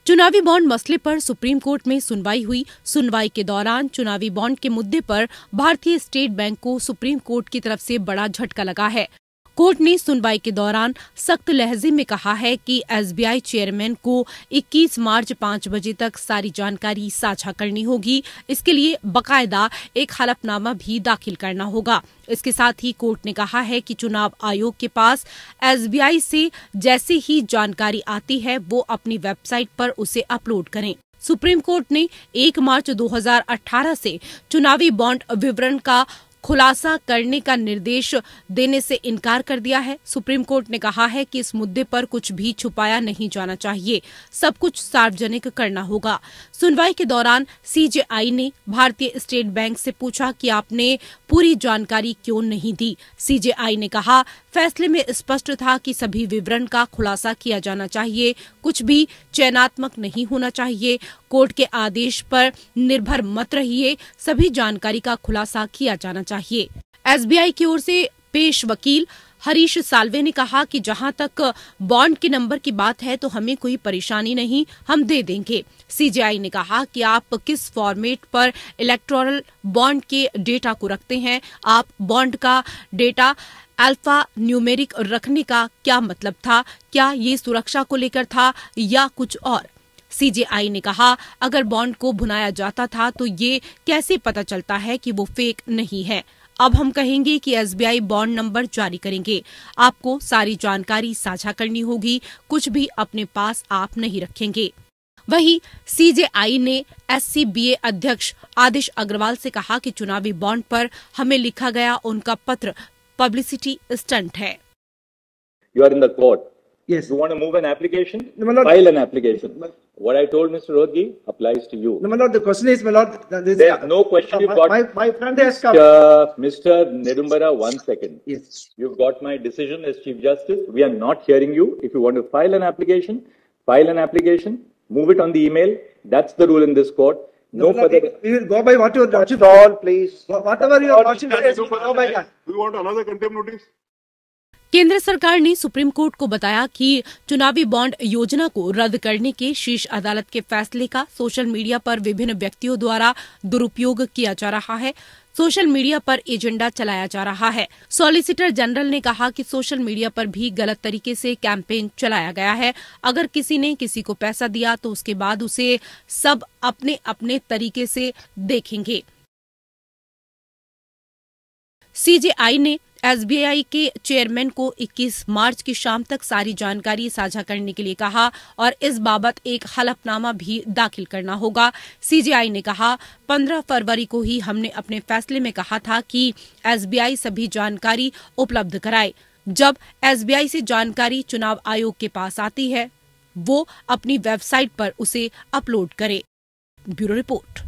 चुनावी बॉन्ड मसले पर सुप्रीम कोर्ट में सुनवाई हुई। सुनवाई के दौरान चुनावी बॉन्ड के मुद्दे पर भारतीय स्टेट बैंक को सुप्रीम कोर्ट की तरफ से बड़ा झटका लगा है। कोर्ट ने सुनवाई के दौरान सख्त लहजे में कहा है कि एसबीआई चेयरमैन को 21 मार्च 5 बजे तक सारी जानकारी साझा करनी होगी। इसके लिए बकायदा एक हलफनामा भी दाखिल करना होगा। इसके साथ ही कोर्ट ने कहा है कि चुनाव आयोग के पास एसबीआई से जैसे ही जानकारी आती है वो अपनी वेबसाइट पर उसे अपलोड करें। सुप्रीम कोर्ट ने 1 मार्च 2018 से चुनावी बॉन्ड विवरण का खुलासा करने का निर्देश देने से इनकार कर दिया है। सुप्रीम कोर्ट ने कहा है कि इस मुद्दे पर कुछ भी छुपाया नहीं जाना चाहिए, सब कुछ सार्वजनिक करना होगा। सुनवाई के दौरान सीजेआई ने भारतीय स्टेट बैंक से पूछा कि आपने पूरी जानकारी क्यों नहीं दी। सीजेआई ने कहा, फैसले में स्पष्ट था कि सभी विवरण का खुलासा किया जाना चाहिए, कुछ भी चयनात्मक नहीं होना चाहिए। कोर्ट के आदेश पर निर्भर मत रहिए, सभी जानकारी का खुलासा किया जाना चाहिए। एसबीआई की ओर से पेश वकील हरीश साल्वे ने कहा कि जहां तक बॉन्ड के नंबर की बात है तो हमें कोई परेशानी नहीं, हम दे देंगे। सीजेआई ने कहा कि आप किस फॉर्मेट पर इलेक्टोरल बॉन्ड के डेटा को रखते हैं, आप बॉन्ड का डेटा अल्फा न्यूमेरिक रखने का क्या मतलब था, क्या ये सुरक्षा को लेकर था या कुछ और। सीजेआई ने कहा, अगर बॉन्ड को भुनाया जाता था तो ये कैसे पता चलता है कि वो फेक नहीं है। अब हम कहेंगे कि एसबीआई बॉन्ड नंबर जारी करेंगे, आपको सारी जानकारी साझा करनी होगी, कुछ भी अपने पास आप नहीं रखेंगे। वहीं सीजेआई ने एससीबीए अध्यक्ष आदिश अग्रवाल से कहा कि चुनावी बॉन्ड पर हमें लिखा गया उनका पत्र पब्लिसिटी स्टंट है। You are in the court. Yes. You want to move an application? No, my lord. File an application. What I told Mr. Rodgi applies to you. No, my lord, the question is, my lord, There's no question. You've got my friend has come. Mr. Nedumbara, 1 second. Yes. You've got my decision as Chief Justice. We are not hearing you. If you want to file an application, file an application. Move it on the email. That's the rule in this court. No further. We will go by what your lordship. All, please. Whatever your lordship says, we will go by that. Do you want another contempt notice? केंद्र सरकार ने supreme court को बताया कि चुनावी bond योजना को रद्द करने के शीर्ष अदालत के फैसले का सोशल मीडिया पर विभिन्न व्यक्तियों द्वारा दुरुपयोग किया जा रहा है। सोशल मीडिया पर एजेंडा चलाया जा रहा है। सॉलिसिटर जनरल ने कहा कि सोशल मीडिया पर भी गलत तरीके से कैंपेन चलाया गया है। अगर किसी ने किसी को पैसा दिया तो उसके बाद उसे सब अपने अपने तरीके से देखेंगे। सीजेआई ने एसबीआई के चेयरमैन को 21 मार्च की शाम तक सारी जानकारी साझा करने के लिए कहा और इस बाबत एक हलफनामा भी दाखिल करना होगा। सीजेआई ने कहा, 15 फरवरी को ही हमने अपने फैसले में कहा था कि एसबीआई सभी जानकारी उपलब्ध कराए। जब एसबीआई से जानकारी चुनाव आयोग के पास आती है, वो अपनी वेबसाइट पर उसे अपलोड करे। Bureau report.